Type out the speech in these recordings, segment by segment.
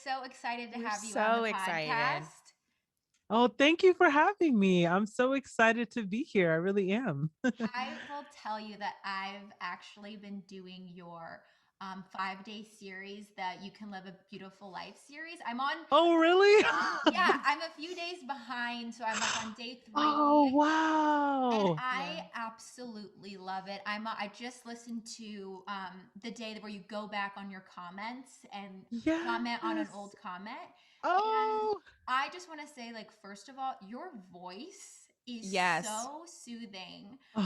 so excited to We're have you on the so excited. podcast. Oh, thank you for having me. I'm so excited to be here. I really am. I will tell you that I've actually been doing your 5 day series, that You Can Live a Beautiful Life series. I'm on, Oh, really? yeah, I'm a few days behind. So I'm like on day Oh, 3. And wow. I Yeah. absolutely love it. I just listened to the day where you go back on your comments and comment on an Yes. old comment. And Oh. I just want to say, like, first of all, your voice is Yes. so soothing. I,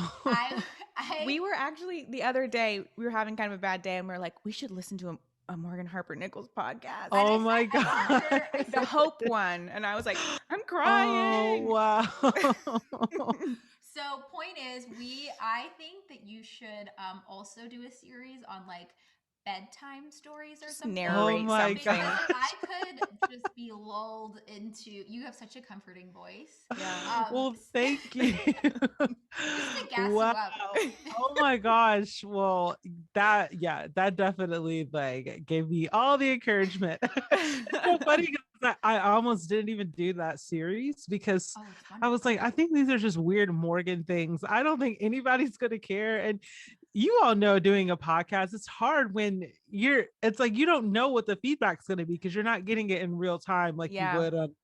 Oh, I, We were actually the other day, we were having kind of a bad day and we are like, we should listen to a Morgan Harper Nichols podcast. and oh my I sent God. her, I The sent Hope one. And I was like, I'm Oh, crying. wow. So point is, I think that you should also do a series on like bedtime stories or Just something, Oh narrate my because something. I gosh. could just be lulled into, you have such a comforting voice. Yeah. Um Well, thank you. just to gas you Wow. up. Oh my gosh. Well, yeah, that definitely like gave me all the encouragement. It's so funny because I almost didn't even do that series because Oh, it's I was wonderful. like, I think these are just weird Morgan things. I don't think anybody's gonna care. And you all know doing a podcast, it's hard when it's like you don't know what the feedback's gonna be because you're not getting it in real time like you Yeah. would on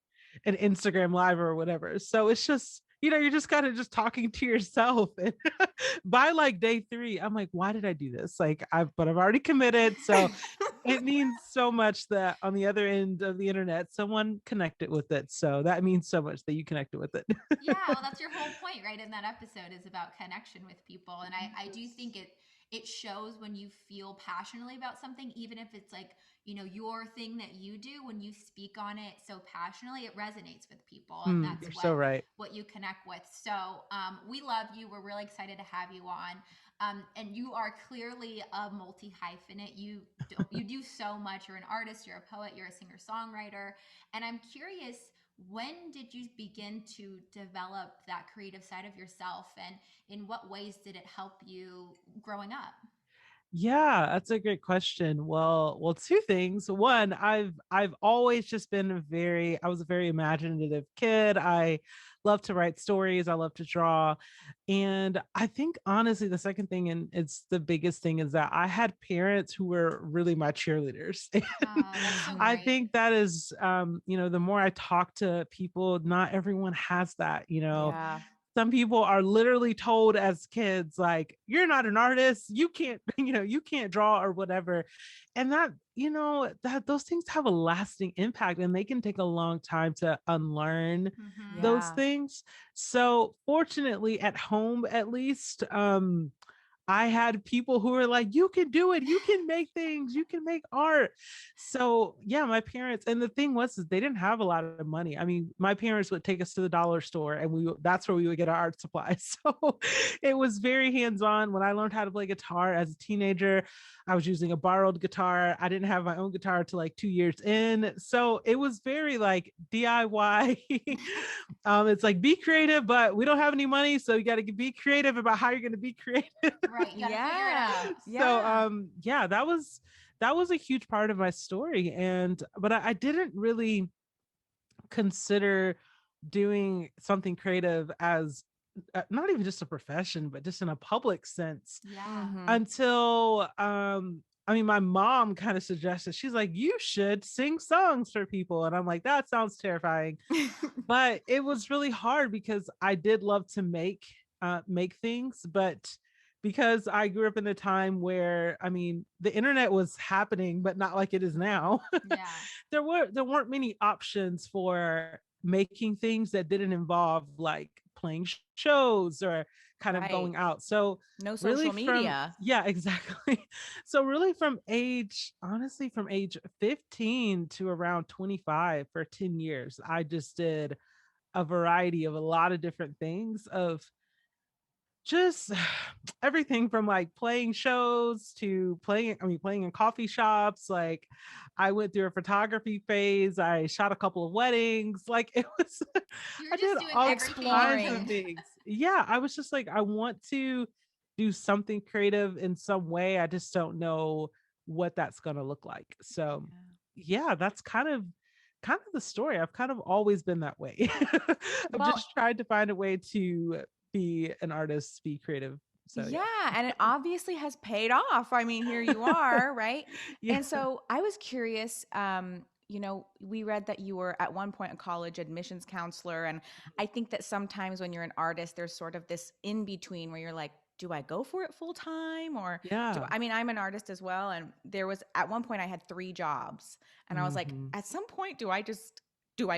an Instagram live or whatever. So it's just, you're just kind of just talking to yourself. And by like day 3, I'm like, why did I do this? Like but I've already committed. So it means so much that on the other end of the internet, someone connected with it. So that means so much that you connected with it. Yeah, well, that's your whole point, right? In that episode is about connection with people, and I do think it shows when you feel passionately about something, even if it's like, your thing that you do. When you speak on it so passionately, it resonates with people, and that's You're what so right. you connect with. So we love you. We're really excited to have you on. And you are clearly a multi hyphenate. You do so much. You're an artist. You're a poet. You're a singer songwriter. And I'm curious, when did you begin to develop that creative side of yourself, and in what ways did it help you growing up? Yeah, that's a great question. Well, two things. One, I've always just been I was a very imaginative kid. I love to write stories, I love to draw. And I think honestly the second thing, and it's the biggest thing, is that I had parents who were really my cheerleaders. And That's so I Mhm. great. think that is the more I talk to people, not everyone has that. Yeah. Some people are literally told as kids, like, you're not an artist, you can't you can't draw or whatever. And that those things have a lasting impact, and they can take a long time to unlearn Mm-hmm. those Yeah. things. So fortunately, at home at least, I had people who were like, you can do it, you can make things, you can make art. So yeah, my parents, and the thing was is they didn't have a lot of money. I mean, my parents would take us to the dollar store, and that's where we would get our art supplies. So it was very hands-on. When I learned how to play guitar as a teenager, I was using a borrowed guitar. I didn't have my own guitar till like 2 years in. So it was very like DIY. It's like, be creative, but we don't have any money, so you got to be creative about how you're going to be creative. Right, you got to figure it Yeah. out. So Yeah. yeah, that was a huge part of my story. And but I didn't really consider doing something creative as not even just a profession, but just in a public sense, Yeah. Mhm. until I mean, my mom kind of suggested, she's like, you should sing songs for people. And I'm like, that sounds terrifying. But it was really hard because I did love to make things, but because I grew up in a time where, I mean, the internet was happening, but not like it is now. Yeah. There weren't many options for making things that didn't involve like playing shows or kind of Right. going out. So No really social from media. yeah, exactly. So really honestly from age 15 to around 25, for 10 years, I just did a variety of a lot of different things, of just everything from like playing shows to playing in coffee shops. Like, I went through a photography phase, I shot a couple of weddings. Like, it was You're I did just doing all everything you kinds of Exploring. could. things. Yeah, I was just like, I want to do something creative in some way, I just don't know what that's going to look like. So yeah, that's kind of the story. I've kind of always been that way. I've Well, just tried to find a way to be an artist, be creative. So yeah, yeah. and it obviously has paid off. I mean, here you are, right? Yeah. And so I was curious, we read that you were at one point a college admissions counselor. And I think that sometimes when you're an artist, there's sort of this in between where you're like, do I go for it full time or Yeah. I mean, I'm an artist as well. And there was at one point I had 3 jobs and I was like, Hmm. at some point, do I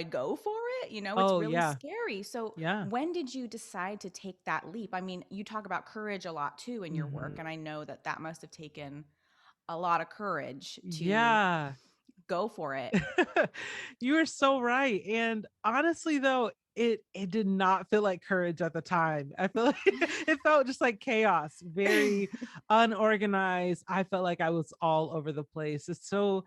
go for it? It's Oh really yeah. scary. So Yeah. when did you decide to take that leap? I mean, you talk about courage a lot too in your work, Hmm. and I know that that must have taken a lot of courage to Yeah. go for it. You are so right. And honestly though, it did not feel like courage at the time. I feel like it felt just like chaos, very unorganized. I felt like I was all over the place. It's so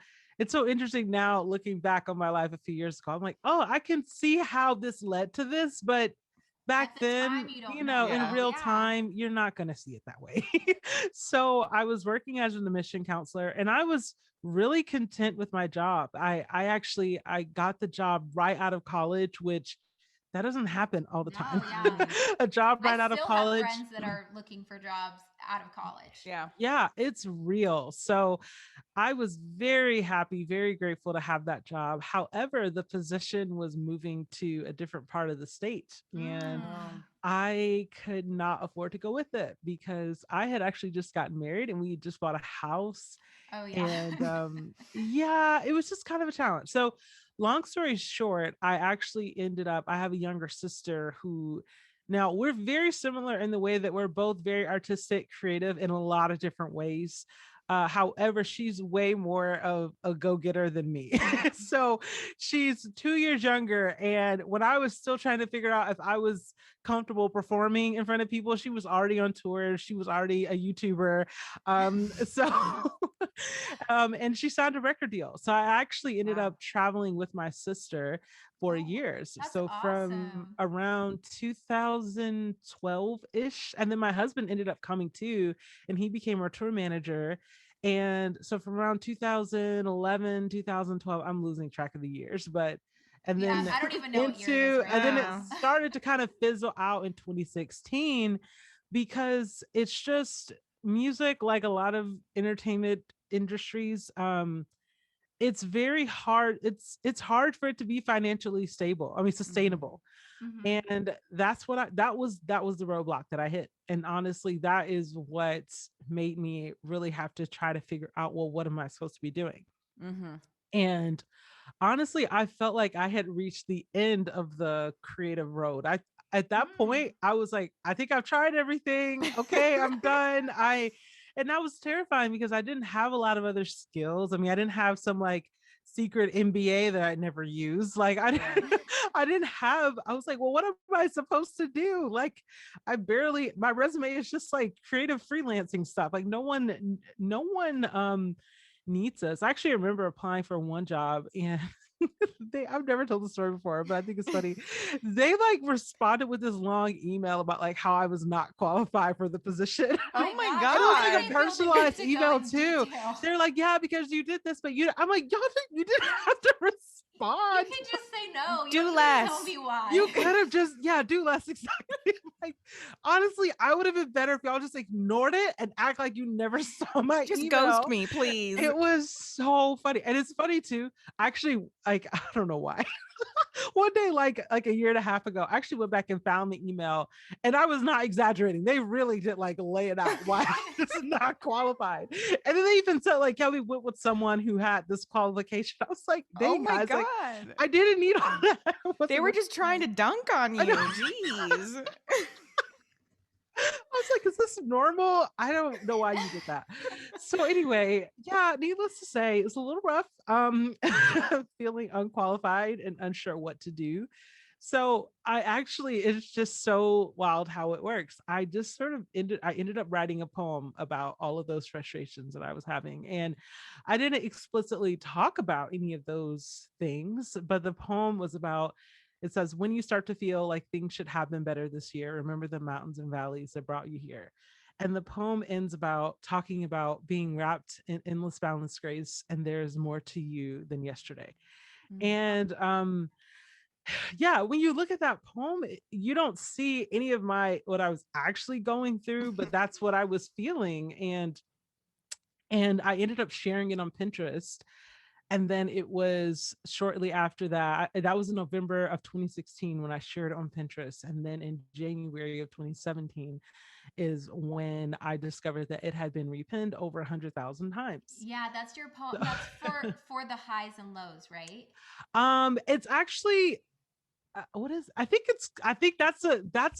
interesting now looking back on my life a few years ago. I'm like, oh, I can see how this led to this, but back At the time, then, you don't in know. Yeah. real Yeah. time, you're not going to see it that way. So I was working as an admission counselor and I was really content with my job. I got the job right out of college, which that doesn't happen all the time. No, yeah. Mm, A job I right out of still have college. friends that are looking for jobs out of college. yeah. Yeah, it's real. So I was very happy, very grateful to have that job. However, the position was moving to a different part of the state. And Oh. I could not afford to go with it because I had actually just gotten married and we just bought a house. Oh, yeah. And yeah, it was just kind of a challenge. So, long story short, I have a younger sister who now we're very similar in the way that we're both very artistic, creative in a lot of different ways. However, she's way more of a go-getter than me. So she's 2 years younger. And when I was still trying to figure out if I was comfortable performing in front of people, she was already on tour. She was already a YouTuber. So and she signed a record deal. So I actually ended Wow. up traveling with my sister for Oh, years. that's So from awesome. around 2012-ish. And then my husband ended up coming too, and he became our tour manager. And so from around 2011, 2012, I'm losing track of the years, but and Yeah, then I don't even know what year it is right and then it Wow. now. started to kind of fizzle out in 2016 because it's just music, like a lot of entertainment industries. It's very hard. It's hard for it to be financially stable. I mean, Hmm. sustainable. Hmm. And that was the roadblock that I hit. And honestly, that is what made me really have to try to figure out, well, what am I supposed to be doing? Hmm. And honestly, I felt like I had reached the end of the creative road. I At that Mm. point, I was like, I think I've tried everything. Okay, I'm done. And that was terrifying because I didn't have a lot of other skills. I mean, I didn't have some like secret MBA that I never used. Like I Right. didn't, I didn't have, I was like, well, what am I supposed to do? Like my resume is just like creative freelancing stuff. Like no one needs us. I actually remember applying for one job and I've never told the story before, but I think it's funny. They like responded with this long email about like how I was not qualified for the position. And Oh Oh my my gosh. it was like Why a did God. they feel the need personalized to go email in too. detail? They're like, yeah, because you did this, but I'm like, y'all think you didn't have to You respond. can just say no. You Do don't need to tell less. me why. You could have just, yeah, do less exactly. Like, honestly, I would have been better if y'all just ignored it and act like you never saw my Just ghost email. me, please. It was so funny. And it's funny too. Actually, like, I don't know why. One day, like a year and a half ago, I actually went back and found the email, and I was not exaggerating. They really did like lay it out why I was not qualified. And then they even said like, yeah, we went with someone who had this qualification. I was like, Oh dang my guys, like God. I didn't need all that. I They wasn't were ready just for trying to it. dunk on I know. you. Jeez. I was like, is this normal? I don't know why you did that. So anyway, yeah, needless to say, it's a little rough. Feeling unqualified and unsure what to do. So it's just so wild how it works. I ended up writing a poem about all of those frustrations that I was having. And I didn't explicitly talk about any of those things, but the poem was about, it says, when you start to feel like things should have been better this year, remember the mountains and valleys that brought you here. And the poem ends about talking about being wrapped in endless boundless grace, and there's more to you than yesterday. Mm. And yeah, when you look at that poem, you don't see any of my what I was actually going through, but that's what I was feeling. And I ended up sharing it on Pinterest. And then it was shortly after that, that was in November of 2016 when I shared it on Pinterest. And then in January of 2017 is when I discovered that it had been repinned over 100,000 times. Yeah, that's your poem. So, That's for the highs and lows, right? it's actually what is I think that's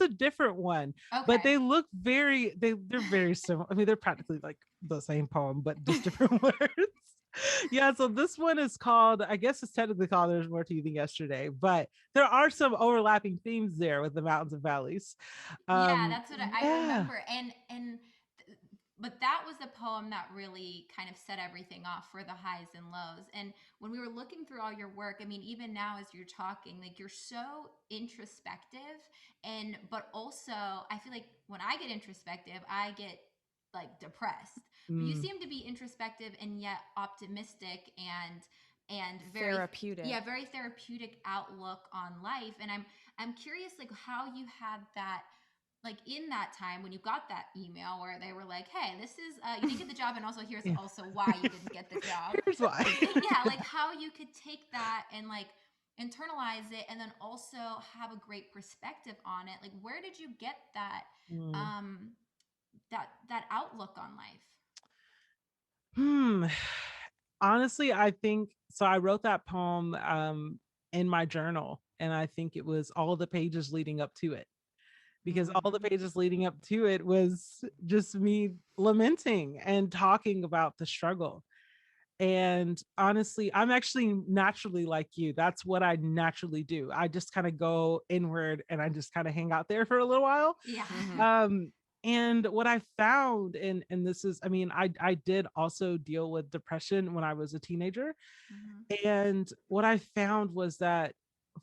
a different one, but Okay. they look they're very similar. I mean, they're practically like the same poem but just different words. Yeah, so this one is called, I guess it's technically called There's More to You Than Yesterday, but there are some overlapping themes there with the mountains and valleys. Yeah, that's what I Yeah. remember. But that was the poem that really kind of set everything off for the highs and lows. And when we were looking through all your work, I mean, even now as you're talking, like you're so introspective, and but also I feel like when I get introspective, I get like depressed. But you Mm, seem to be introspective and yet optimistic and very, Therapeutic. yeah, very therapeutic outlook on life. And I'm curious like how you had that, like in that time when you got that email where they were like, hey, this is you didn't get the job, and also here's yeah. also why you didn't get the job. Here's why. Yeah, like how you could take that and like internalize it and then also have a great perspective on it. Like where did you get that Mm. um that outlook on life? Hmm. Honestly, I think so. I wrote that poem in my journal, and I think it was all the pages leading up to it, because all the Mm. pages leading up to it was just me lamenting and talking about the struggle. And honestly, I'm actually naturally like you. That's what I naturally do. I just kind of go inward and I just kind of hang out there for a little while. Yeah. Mhm. Um, and what I found, and this is, I mean, I did also deal with depression when I was a teenager. Hmm. And what I found was that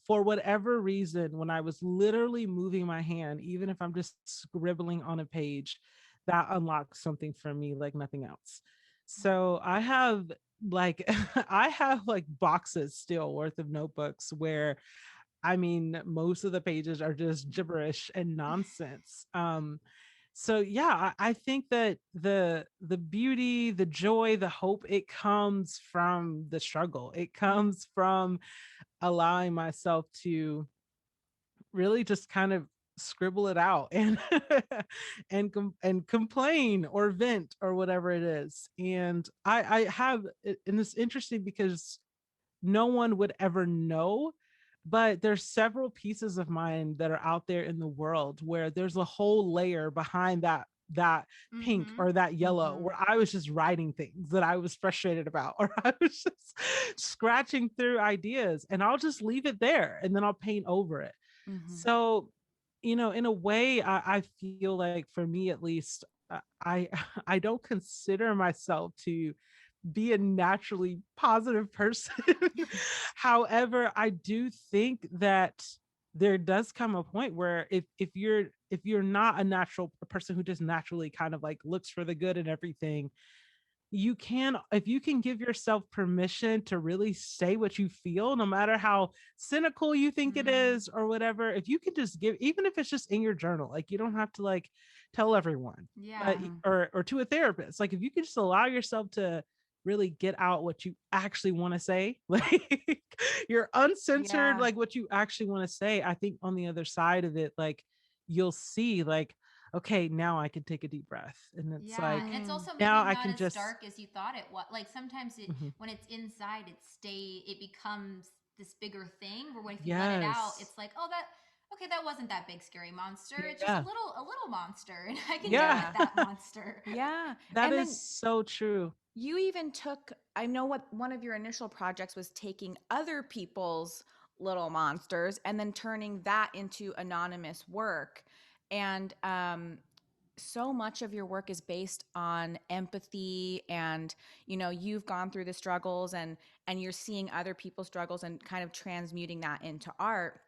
for whatever reason, when I was literally moving my hand, even if I'm just scribbling on a page, that unlocks something for me like nothing else. So I have like I have like boxes still worth of notebooks where, I mean, most of the pages are just gibberish and nonsense. So yeah, I think that the beauty, the joy, the hope, it comes from the struggle. It comes from allowing myself to really just kind of scribble it out and and complain or vent or whatever it is. And I have and it's interesting because no one would ever know, but there's several pieces of mine that are out there in the world where there's a whole layer behind that pink Hmm. or that yellow Mhm. where I was just writing things that I was frustrated about, or I was just scratching through ideas, and I'll just leave it there and then I'll paint over it. Mhm. So, in a way, I feel like for me at least, I I don't consider myself to be a naturally positive person. However, I do think that there does come a point where if you're not a natural person who just naturally kind of like looks for the good in everything, you can, if you can give yourself permission to really say what you feel, no matter how cynical you think it Mm. is or whatever, if you can just give, even if it's just in your journal, like you don't have to like tell everyone, but Yeah. Mhm. or to a therapist, like if you can just allow yourself to really get out what you actually want to say, like you're uncensored, Yeah. like what you actually want to say, I think on the other side of it, like you'll see like, okay, now I can take a deep breath, and it's Yeah, like and it's Mm. also now maybe I not can as just dark as you thought it was. Like sometimes mhm. when it's inside, it becomes this bigger thing. Where when if you let it out, Yes. it's like, oh, that okay, that wasn't that big scary monster. It's just Yeah. a little monster, and I can deal Yeah. with Yeah. that monster. Yeah. That And is then so true. you even took, I know what one of your initial projects was, taking other people's little monsters and then turning that into anonymous work. And so much of your work is based on empathy, and you've gone through the struggles, and you're seeing other people's struggles and kind of transmuting that into art.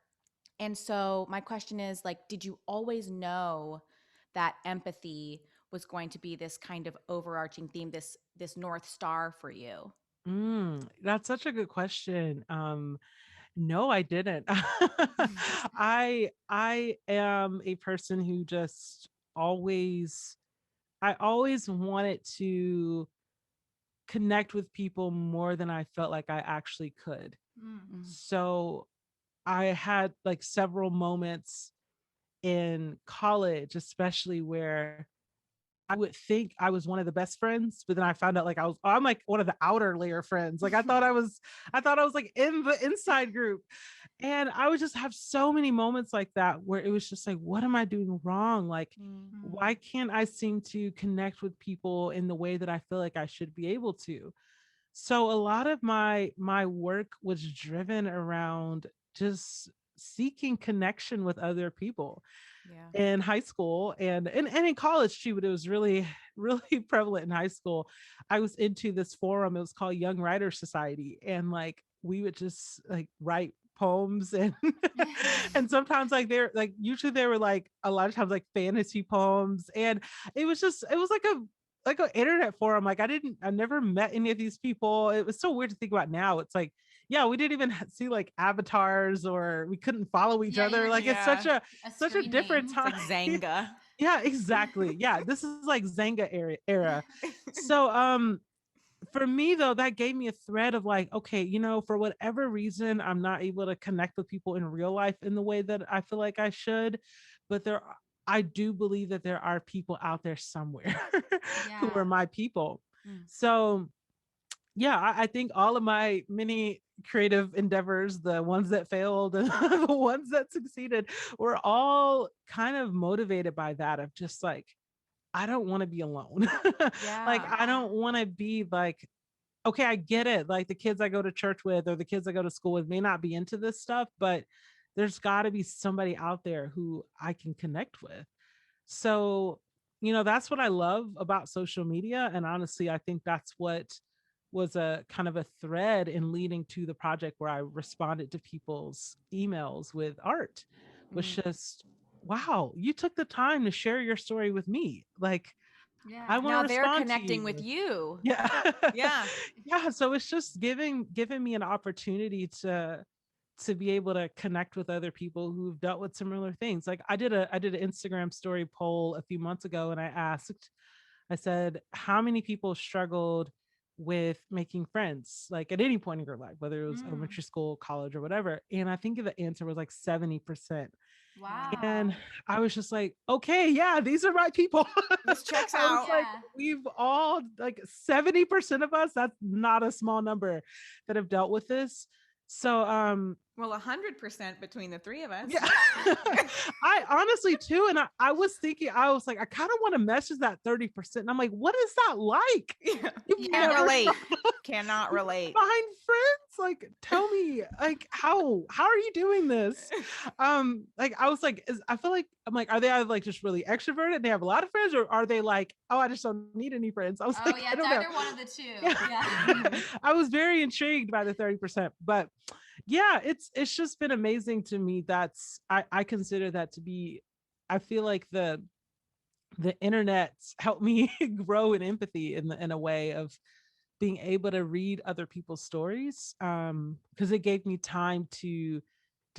And so my question is, like, did you always know that empathy was going to be this kind of overarching theme, this North Star for you? That's such a good question. No, I didn't. I am a person who just always I always wanted to connect with people more than I felt like I actually could. Mm. Mm. So I had like several moments in college, especially where I would think I was one of the best friends, but then I found out like I'm like one of the outer layer friends. Like I thought I was like in the inside group. And I would just have so many moments like that where it was just like, what am I doing wrong? Like, Mm. why can't I seem to connect with people in the way that I feel like I should be able to? So a lot of my work was driven around just seeking connection with other people Yeah. in high school and in college too, but it was really really prevalent in high school. I was into this forum. It was called Young Writers Society, and like we would just like write poems and and sometimes like they're like usually they were like a lot of times like fantasy poems, and it was like an internet forum. Like I never met any of these people. It was so weird to think about now. It's like, yeah, we didn't even see like avatars, or we couldn't follow each Yeah, you other. were Like just it's Yeah. a such a screen different name. It's time. like Zanga. Yeah, exactly. Yeah, this is like Zanga era. So for me though, that gave me a thread of like, okay, for whatever reason, I'm not able to connect with people in real life in the way that I feel like I should, but I do believe that there are people out there somewhere who are Yeah. my people. Mm. So yeah, I think all of my many creative endeavors, the ones that failed and the ones that succeeded, were all kind of motivated by that of just like, I don't want to be alone. Like, Yeah. I don't want to be like, okay, I get it. Like the kids I go to church with or the kids I go to school with may not be into this stuff, but there's got to be somebody out there who I can connect with. So, that's what I love about social media. And honestly, I think that's what was a kind of a thread in leading to the project where I responded to people's emails with art, was Mm. just, wow, you took the time to share your story with me. Like, I Yeah. want to Now they're respond to connecting with you. you. Yeah. Yeah. Yeah. So it's just giving me an opportunity to be able to connect with other people who've dealt with similar things. Like I did an Instagram story poll a few months ago, and I said, how many people struggled with making friends, like at any point in your life, whether it was Mm. elementary school, college, or whatever. And I think the answer was like 70%. And Wow. I was just like, okay, yeah, these are my people. This checks I was out. like, Yeah. we've all like 70% of us, that's not a small number, that have dealt with this. So Well, 100% between the three of us. yeah. I honestly too, and I was thinking, I was like, I kind of want to message that 30%. And I'm like, what is that like? Yeah. You've Yeah. Can't never relate. Cannot relate. find friends? Like, tell me, like, how are you doing this? Like I was like, I feel like I'm like, are they either like just really extroverted, they have a lot of friends, or are they like, oh, I just don't need any friends? I was Oh like, yeah, I it's don't know. either one of the two. Yeah. Yeah. I was very intrigued by the 30%, but yeah, it's just been amazing to me. I consider that to be, I feel like the internet's helped me grow in empathy in a way of being able to read other people's stories, because it gave me time to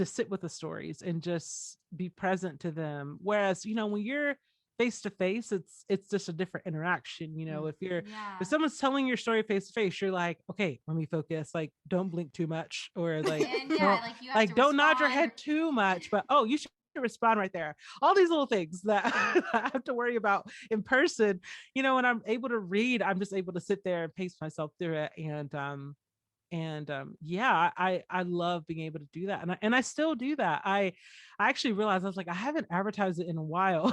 sit with the stories and just be present to them. Whereas, when you're face to face, it's just a different interaction. Mm. If Yeah. someone's telling your story face to face, you're like, okay, let me focus. Like, don't blink too much, or like, And yeah, don't like you have to like don't nod your respond or head too much. But oh, you should respond right there. All these little things that I have to worry about in person. When I'm able to read, I'm just able to sit there and pace myself through it. And yeah, I love being able to do that, and I still do that. I actually realized, I was like, I haven't advertised it in a while.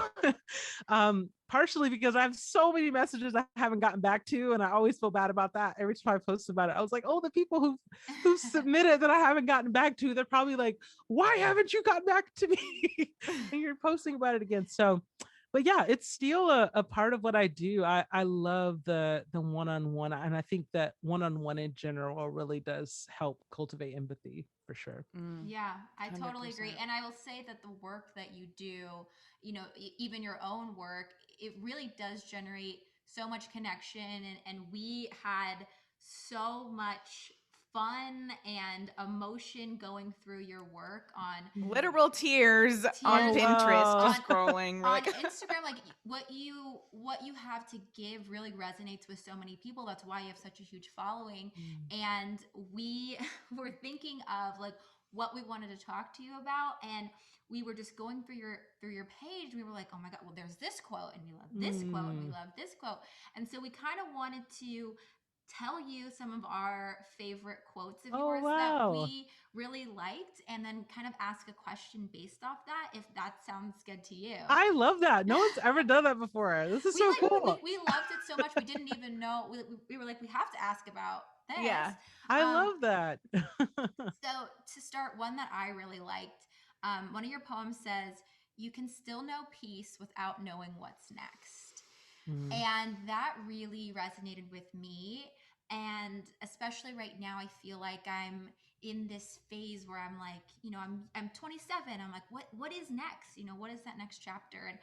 Partially because I have so many messages I haven't gotten back to, and I always feel bad about that every time I post about it. I was like, oh, the people who submitted that I haven't gotten back to, they're probably like, why haven't you gotten back to me? And you're posting about it again. So but yeah, it's still a part of what I do. I love the one-on-one, and I think that one-on-one in general really does help cultivate empathy for sure. Mm. Yeah, I totally agree. 100%. And I will say that the work that you do, even your own work, it really does generate so much connection. And we had so much fun and emotion going through your work on Literal tears on tears Oh Pinterest, wow. just scrolling. We're on like, Instagram. Like what you have to give really resonates with so many people. That's why you have such a huge following. Mm. And we were thinking of like what we wanted to talk to you about, and we were just going through your page. We were like, oh my god, well, there's this quote, and we love this quote, and we Mm. love this quote. And so we kind of wanted to tell you some of our favorite quotes of Oh yours that wow. we really liked, and then kind of ask a question based off that, if that sounds good to you. I love that. No one's ever done that before. This is we so like cool. we loved it so much, we didn't even know. We were like, we have to ask about this. yeah. I um love that. so to start, one that I really liked, one of your poems says, you can still know peace without knowing what's next. Mm. And that really resonated with me. And especially right now, I feel like I'm in this phase where I'm like, I'm 27. I'm like, what is next? What is that next chapter? And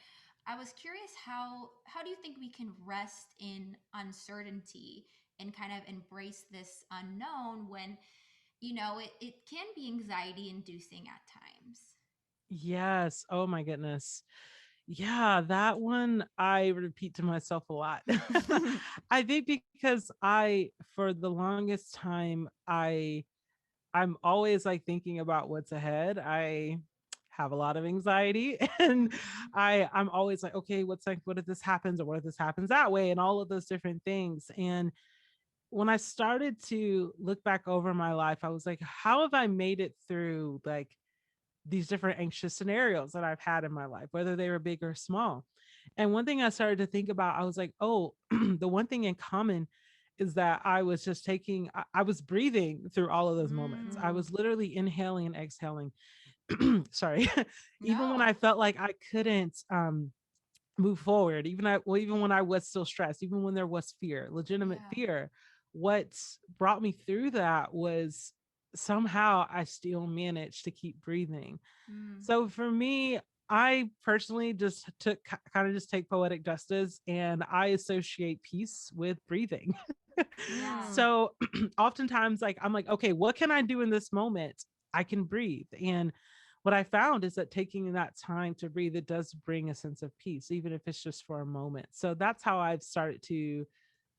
I was curious, how do you think we can rest in uncertainty and kind of embrace this unknown when it can be anxiety inducing at times? Yes. Oh my goodness. Yeah, that one I repeat to myself a lot. I think because for the longest time, I'm always like thinking about what's ahead. I have a lot of anxiety and Mm-hmm. I'm always like, okay, what's like, what if this happens or what if this happens that way and all of those different things. And when I started to look back over my life, I was like, how have I made it through like these different anxious scenarios that I've had in my life, whether they were big or small? And one thing I started to think about, I was like, oh, the one thing in common is that I was just I was breathing through all of those moments. I Mm, was literally inhaling and exhaling. Sorry. Even when I no. felt like I couldn't move forward, even when I was still stressed, even when there was fear, legitimate Yeah. fear, what brought me through that was somehow I still managed to keep breathing. Mm, So for me, I personally just kind of just take poetic justice and I associate peace with breathing. yeah. Mm. So oftentimes like I'm like, okay, what can I do in this moment? I can breathe. And what I found is that taking that time to breathe, it does bring a sense of peace, even if it's just for a moment. So that's how I've started to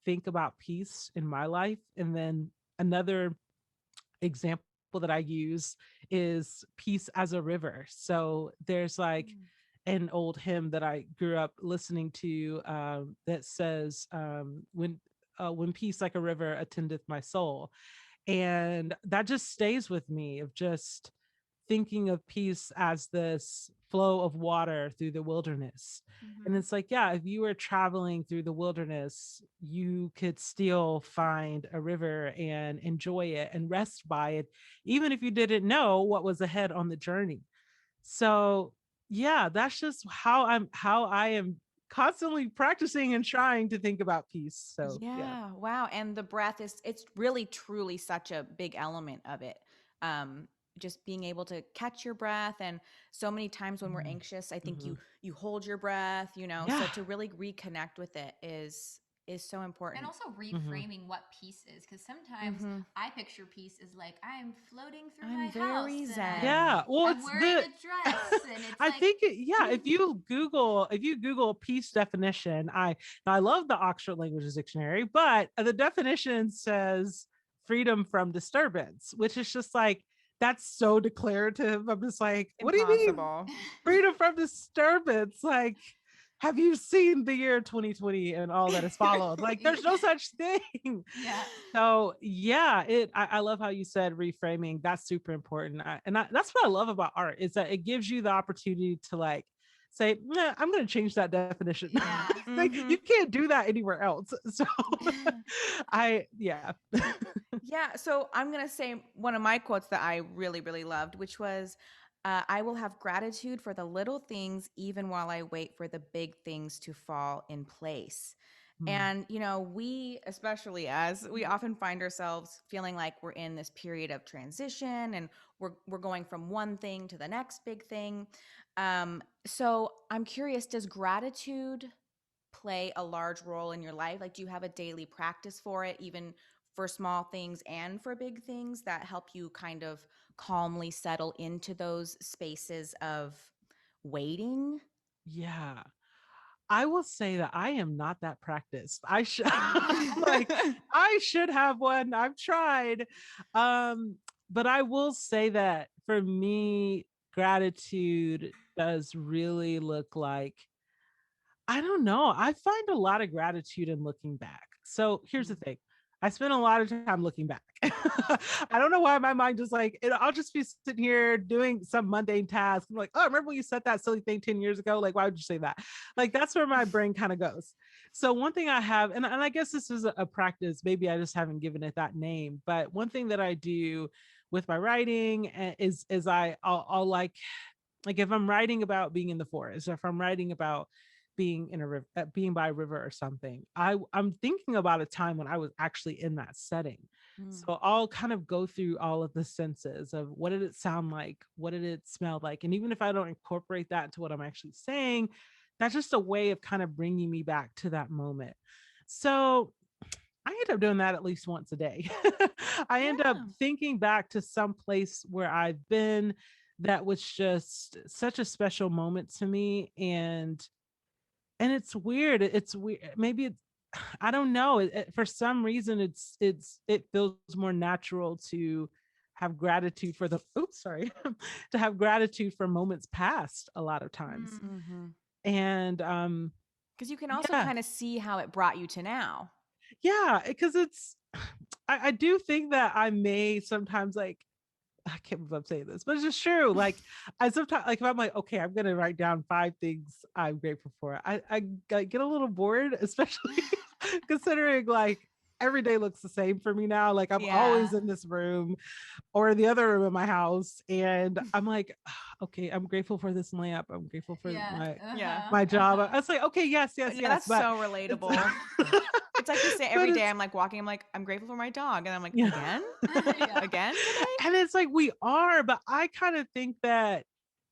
think about peace in my life. And then another example that I use is peace as a river. So there's like Mm, an old hymn that I grew up listening to that says, when peace like a river attendeth my soul. And that just stays with me of just thinking of peace as this flow of water through the wilderness. And mm-hmm. it's like, yeah, if you were traveling through the wilderness, you could still find a river and enjoy it and rest by it, even if you didn't know what was ahead on the journey. So, yeah, that's just how I am constantly practicing and trying to think about peace. So, yeah. Yeah, wow. And the breath is it's really truly such a big element of it. Um just being able to catch your breath, and so many times when we're Mm. anxious, I think Mhm. you hold your breath, Yeah. so to really reconnect with it is so And important. also Mhm. reframing what peace is, because sometimes Mhm. I picture peace as like I'm floating through my I'm house, very and zen. Yeah, well, I'm it's wearing the a dress, and it's I like, think yeah, if you Google peace definition, I love the Oxford Languages Dictionary, but the definition says freedom from disturbance, which is just like that's so declarative. I'm just like, what do you mean Impossible. freedom from disturbance? Like, have you seen the year 2020 and all that has followed? Like, there's no such thing. yeah. So yeah, I love how you said reframing. That's super important. That's what I love about art is that it gives you the opportunity to like say, nah, I'm going to change that definition. Yeah. Like you Mhm. can't do that anywhere else. So yeah. Yeah, so I'm going to say one of my quotes that I really, really loved, which was, I will have gratitude for the little things even while I wait for the big things to fall in place. Mhm. And, we, especially as we often find ourselves feeling like we're in this period of transition and we're going from one thing to the next big thing. So I'm curious, does gratitude play a large role in your life? Like, do you have a daily practice for it, even for small things and for big things that help you kind of calmly settle into those spaces of waiting? Yeah. I will say that I am not that practiced. I should like I should have one. I've tried. Um, but I will say that for me, gratitude does really look like I don't know. I find a lot of gratitude in looking back. So here's the thing. I spend a lot of time looking back. I don't know why my mind just like I'll just be sitting here doing some mundane task. I'm like, oh, remember when you said that silly thing 10 years ago? Like, why would you say that? Like, that's where my brain kind of goes. So one thing I have, and I guess this is a practice, maybe I just haven't given it that name, but one thing that I do with my writing is I'll like if I'm writing about being in the forest, or if I'm writing about being in a being by a river or something, I'm thinking about a time when I was actually in that setting. Mm. So I'll kind of go through all of the senses of what did it sound like, what did it smell like, and even if I don't incorporate that into what I'm actually saying, that's just a way of kind of bringing me back to that moment. So I end up doing that at least once a day. I end up Yeah. thinking back to some place where I've been that was just such a special moment to me, and it's weird. It's weird. Maybe it's I don't know. For some reason it feels more natural to have gratitude for the oops, sorry. To have gratitude for moments past a lot of times. Mm. Mm-hmm. And Because you can also yeah. kind of see how it brought you to now. Yeah, because it's I do think that I may sometimes like I can't believe I'm saying this, but it's just true. Like I sometimes like if I'm like, okay, I'm gonna write down 5 things I'm grateful for. I get a little bored, especially considering like every day looks the same for me now. Like I'm Yeah. always in this room or the other room in my house, and I'm like, okay, I'm grateful for this lamp. I'm grateful for Yeah. Yeah. my job. I Uh-huh. was like, okay, yes, yes, Yeah, yes, that's but so it's relatable. It's like the same but every day. it's I'm like walking. I'm like, I'm grateful for my dog, and I'm like, yeah. again, Yeah. again today. And it's like we are, but I kind of think that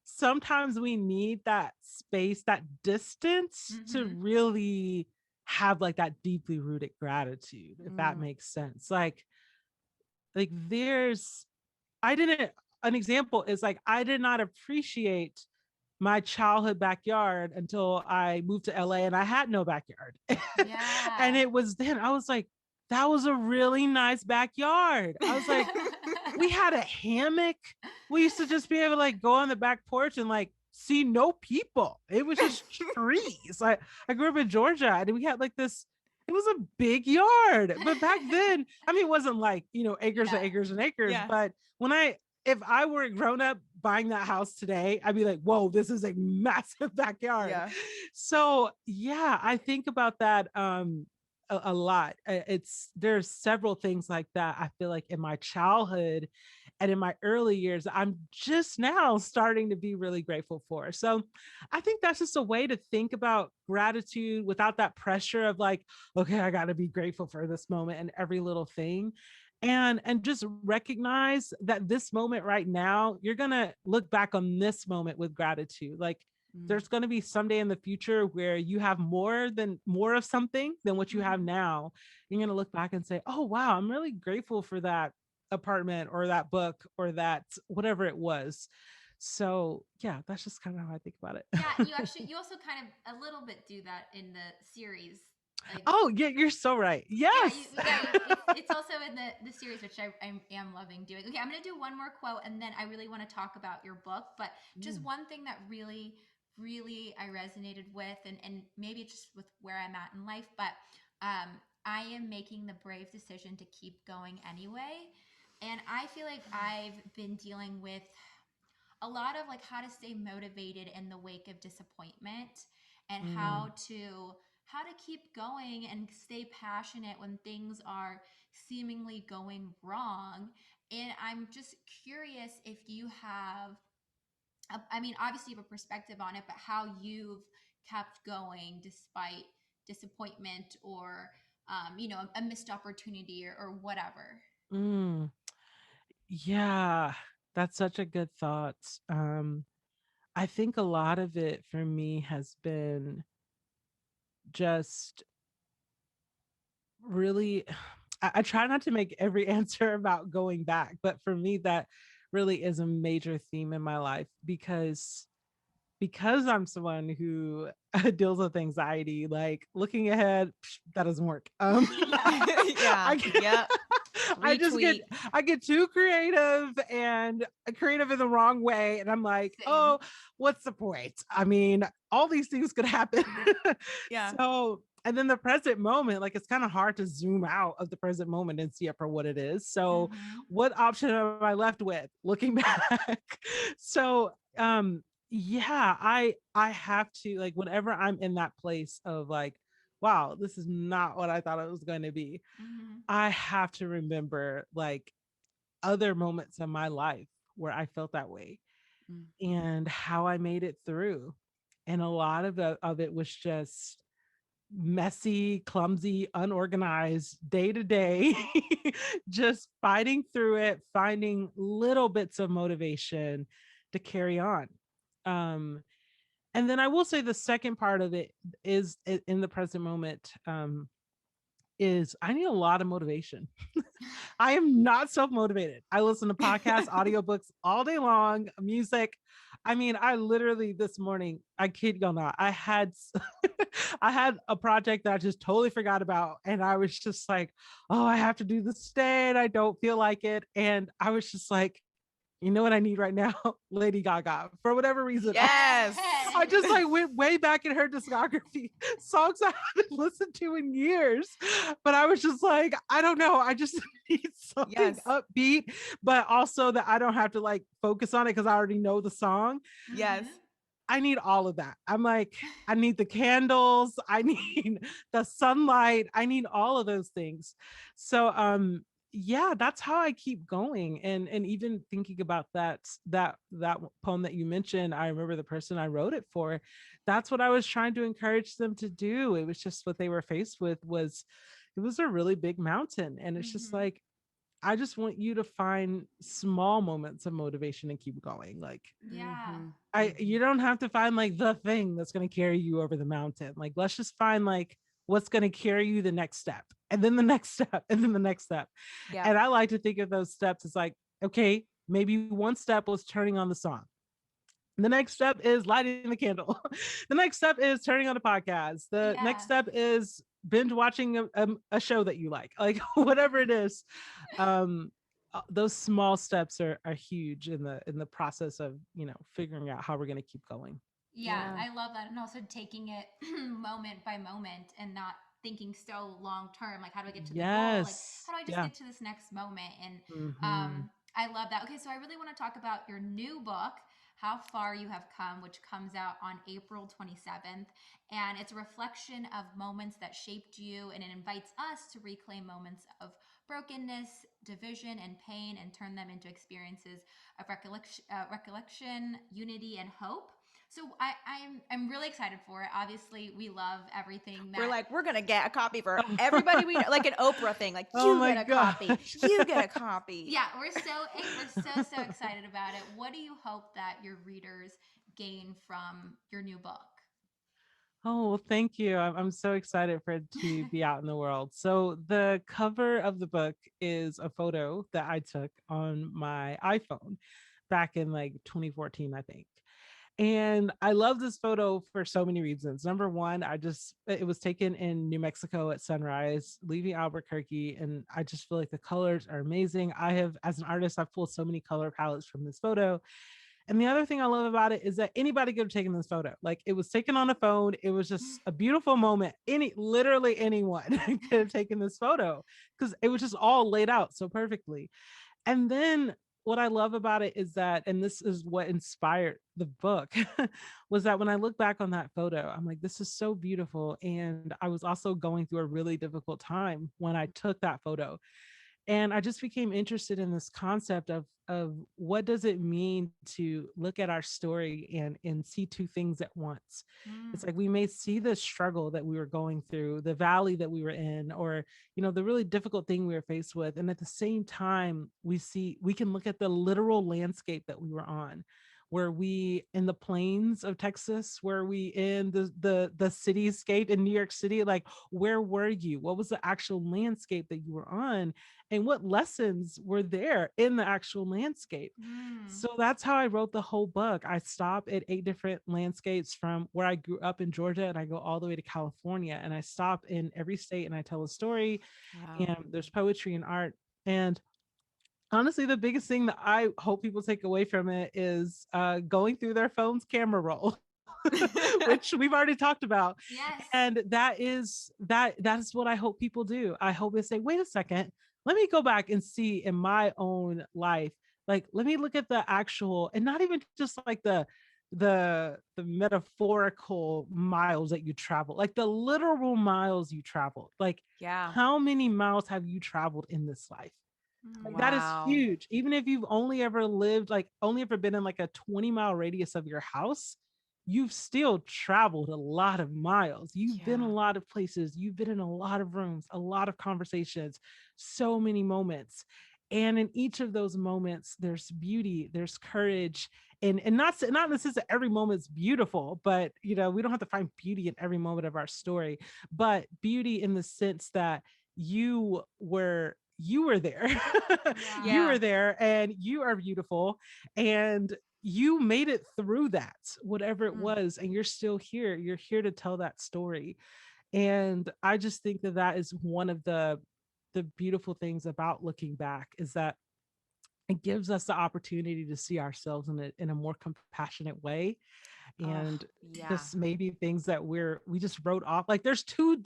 sometimes we need that space, that distance to Mm-hmm. really have like that deeply rooted gratitude, if that Mm. makes sense. Like there's I didn't an example is like I did not appreciate my childhood backyard until I moved to LA and I had no backyard. And Yeah. it was then I was like, that was a really nice backyard. I was like, we had a hammock. We used to just be able to like go on the back porch and like see no people. It was just trees. I grew up in Georgia and we had like this, it was a big yard. But back then, I mean, it wasn't like, acres and Yeah. acres and acres. Yeah. But if I were a grown up buying that house today, I'd be like, whoa, this is a massive backyard. Yeah. So yeah, I think about that a lot. There's several things like that. I feel like in my childhood and in my early years, I'm just now starting to be really grateful for. So I think that's just a way to think about gratitude without that pressure of like, okay, I got to be grateful for this moment and every little thing. And just recognize that this moment right now, you're going to look back on this moment with gratitude. Like Mm. there's going to be someday in the future where you have more of something than what you have Mm-hmm. now. You're going to look back and say, oh wow, I'm really grateful for that apartment or that book or that whatever it was. So yeah, that's just kind of how I think about Yeah, and it. you also kind of a little bit do that in the series. Like Oh yeah, you're so right. yeah, Yes. it's also in the series, which I am loving doing. Okay, I'm gonna do one more quote, and then I really want to talk about your book. But just Mm, one thing that really I resonated with, and maybe just with where I'm at in life, but I am making the brave decision to keep going anyway. And I feel like I've been dealing with a lot of like how to stay motivated in the wake of disappointment, and mm, how to keep going and stay passionate when things are seemingly going wrong. And I'm just curious if you have I mean, obviously you have a perspective on it, but how you've kept going despite disappointment or a missed opportunity or whatever. Mm, yeah, that's such a good thought. Um, I think a lot of it for me has been just really I try not to make every answer about going back, but for me that really is a major theme in my life because I'm someone who deals with anxiety, like looking ahead, that doesn't work. Yeah. I get, Yep. I just get Retweet. I get too creative and creative in the wrong way, and I'm like, Same. oh, what's the point? I mean, all these things could happen. Yeah. So, and then the present moment, like it's kind of hard to zoom out of the present moment and see it for what it is. So, Mm-hmm. what option am I left with? Looking back. So, yeah, I have to like whenever I'm in that place of like, wow, this is not what I thought it was going to be. Mm-hmm. I have to remember like other moments in my life where I felt that way Mm. and how I made it through. And a lot of it was just messy, clumsy, unorganized, day to day, just fighting through it, finding little bits of motivation to carry on. Um, and then I will say the second part of it is in the present moment. Is I need a lot of motivation. I am not self-motivated. I listen to podcasts, audiobooks all day long, music. I mean, I literally this morning, I kid y'all not, I had a project that I just totally forgot about. And I was just like, oh, I have to do this today. And I don't feel like it. And I was just like, you know what I need right now? Lady Gaga. For whatever reason, Yes. I just like went way back in her discography, songs I haven't listened to in years. But I was just like, I don't know. I just need something Yes. upbeat, but also that I don't have to like focus on it because I already know the song. Yes. Mm-hmm. I need all of that. I'm like, I need the candles, I need the sunlight, I need all of those things. So yeah, that's how I keep going. And even thinking about that poem that you mentioned, I remember the person I wrote it for. That's what I was trying to encourage them to do. It was just what they were faced with was it was a really big mountain. And it's just Mm-hmm. like I just want you to find small moments of motivation and keep going. Like Yeah. you don't have to find like the thing that's going to carry you over the mountain. Like let's just find like what's going to carry you the next step and then the next step and then the next step. Yeah. And I like to think of those steps as like, okay, maybe one step was turning on the song. The next step is lighting the candle. The next step is turning on a podcast. The next Yeah. step is binge watching a show that you like whatever it is. Um, those small steps are huge in the process of figuring out how we're going to keep going. Yeah, Yeah. I love that. And also taking it moment by moment and not thinking so long term. Like, how do I get to the goal? Like, Yes. how do I just Yeah. get to this next moment? And Hmm. I love that. Okay, so I really want to talk about your new book, How Far You Have Come, which comes out on April 27th. And it's a reflection of moments that shaped you, and it invites us to reclaim moments of brokenness, division, and pain and turn them into experiences of recollection, unity, and hope. So I'm really excited for it. Obviously, we love everything We're that. like, we're gonna get a copy for everybody we know, like an Oprah thing. Like, Oh you my get a copy, gosh. you get a copy. Yeah, we're so excited about it. What do you hope that your readers gain from your new book? Oh, well, thank you. I'm so excited for it to be out in the world. So, the cover of the book is a photo that I took on my iPhone back in like 2014, I think. And I love this photo for so many reasons. Number one, it was taken in New Mexico at sunrise, leaving Albuquerque. And I just feel like the colors are amazing. As an artist, I've pulled so many color palettes from this photo. And the other thing I love about it is that anybody could have taken this photo. Like it was taken on a phone. It was just a beautiful moment. Literally anyone could have taken this photo because it was just all laid out so perfectly. And then what I love about it is that, and this is what inspired the book, was that when I look back on that photo, I'm like, this is so beautiful. And I was also going through a really difficult time when I took that photo. And I just became interested in this concept of what does it mean to look at our story and see two things at once. It's Mm. like we may see the struggle that we were going through, the valley that we were in, or the really difficult thing we were faced with, and at the same time we can look at the literal landscape that we were on. Were we in the plains of Texas? Were we in the cityscape in New York City? Like, where were you? What was the actual landscape that you were on? And what lessons were there in the actual landscape? Mm. So that's how I wrote the whole book. I stop at 8 different landscapes from where I grew up in Georgia, and I go all the way to California, and I stop in every state and I tell a story. Wow. And there's poetry and art. And honestly, the biggest thing that I hope people take away from it is going through their phone's camera roll, which we've already talked about. Yes. And that's what I hope people do. I hope they say, wait a second, let me go back and see in my own life. Like, let me look at the actual, and not even just like the metaphorical miles that you travel, like the literal miles you traveled. Like, Yeah. how many miles have you traveled in this life? Like, that is Wow. huge. Even if you've only ever lived, like only ever been in like a 20-mile radius of your house, you've still traveled a lot of miles. You've been a Yeah. lot of places. You've been in a lot of rooms, a lot of conversations, so many moments. And in each of those moments, there's beauty, there's courage, and not in the sense that every moment's beautiful, but we don't have to find beauty in every moment of our story, but beauty in the sense that you were there. Yeah. You Yeah. were there and you are beautiful, and you made it through that, whatever it Mm. was, and you're still here. You're here to tell that story. And I just think that that is one of the beautiful things about looking back, is that it gives us the opportunity to see ourselves in a more compassionate way. Oh, And yeah. just maybe things that we just wrote off. Like, there's two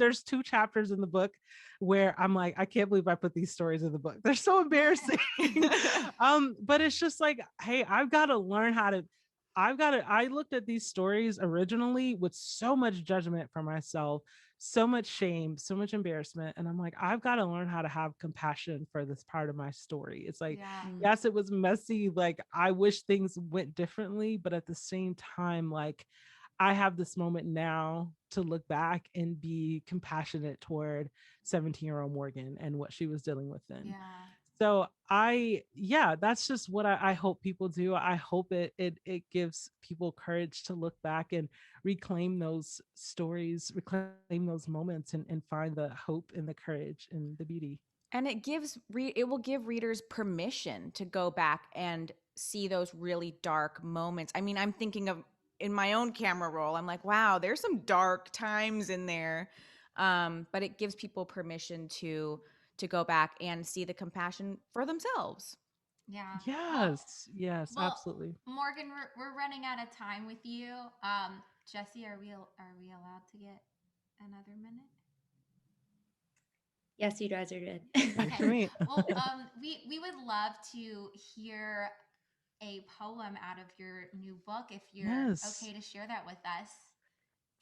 chapters in the book where I'm like, I can't believe I put these stories in the book, they're so embarrassing. But it's just like, hey, I've got to learn how to I looked at these stories originally with so much judgment for myself, so much shame, so much embarrassment, and I'm like, I've got to learn how to have compassion for this part of my story. It's like, Yeah. Mm. yes, it was messy. Like, I wish things went differently, but at the same time, like, I have this moment now to look back and be compassionate toward 17-year-old Morgan and what she was dealing with then. Yeah. So yeah, that's just what I hope people do. I hope it gives people courage to look back and reclaim those stories, reclaim those moments, and find the hope and the courage and the beauty. And it will give readers permission to go back and see those really dark moments. I mean, I'm thinking of in my own camera roll, I'm like, wow, there's some dark times in there. But it gives people permission to go back and see the compassion for themselves. Yeah. Yes, yes, Well, absolutely. Morgan, we're running out of time with you. Jesse, are we allowed to get another minute? Yes, you guys are good. Works for Okay. me. Well, we would love to hear a poem out of your new book if you're Yes. okay to share that with us.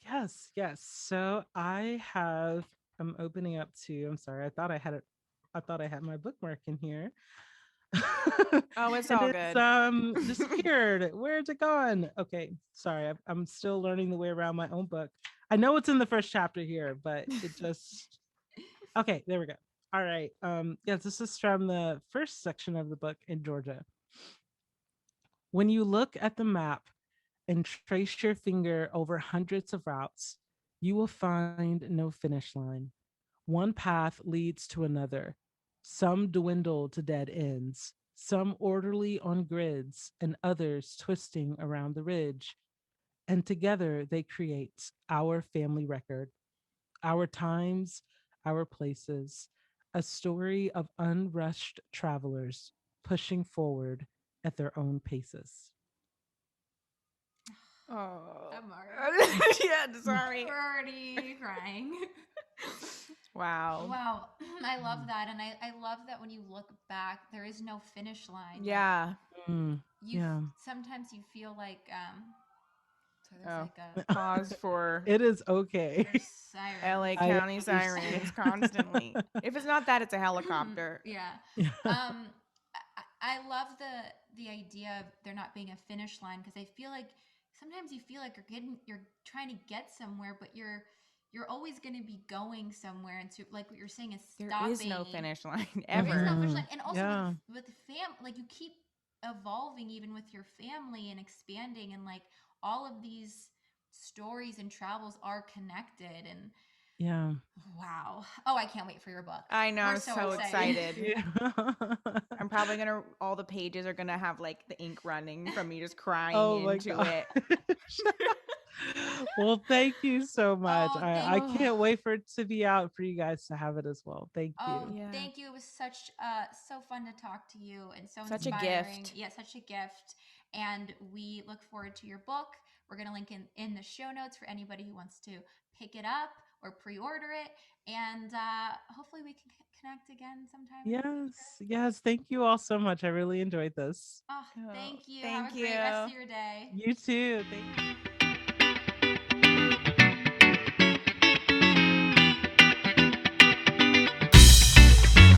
Yes, yes. So I'm opening up to, I'm sorry, I thought I had my bookmark in here. Oh, it's And all it's good. disappeared. Where's it gone? Okay, sorry. I'm still learning the way around my own book. I know it's in the first chapter here, but it just okay, there we go. All right. Yeah, this is from the first section of the book in Georgia. When you look at the map and trace your finger over hundreds of routes, you will find no finish line. One path leads to another. Some dwindle to dead ends, some orderly on grids, and others twisting around the ridge. And together they create our family record, our times, our places, a story of unrushed travelers pushing forward at their own paces. Oh. I'm already, Yeah, sorry. we're already crying. Wow. Wow, I love that, and I love that when you look back, there is no finish line. Like Yeah. you, Yeah. sometimes you feel like So there's Oh, like a pause for It is okay. there's sirens. LA I County understand. sirens constantly. If it's not that, it's a helicopter. Yeah. I love the idea of there not being a finish line, because I feel like sometimes you feel like you're trying to get somewhere, but you're always going to be going somewhere, and so like what you're saying is There stopping. is no finish line There is no ever. finish Mhm. line, and also Yeah. with like you keep evolving even with your family and expanding, and like all of these stories and travels are connected, and Yeah. wow. Oh, I can't wait for your book. I know, We're I'm so excited. Yeah. I'm probably gonna, all the pages are gonna have like the ink running from me just crying Oh my into gosh. it. Well, thank you so much. Oh, I thank can't wait for it to be out for you guys to have it as well. Thank Oh, you. Yeah. thank you. It was such so fun to talk to you, and so Such a inspiring. gift. Yeah, such a gift. And we look forward to your book. We're gonna link in the show notes for anybody who wants to pick it up or pre-order it. And hopefully we can connect again sometime in the Yes. future. Yes. Thank you all so much. I really enjoyed this. Oh, Oh, thank you. Have thank a great rest of you. your day. You too. Thank you.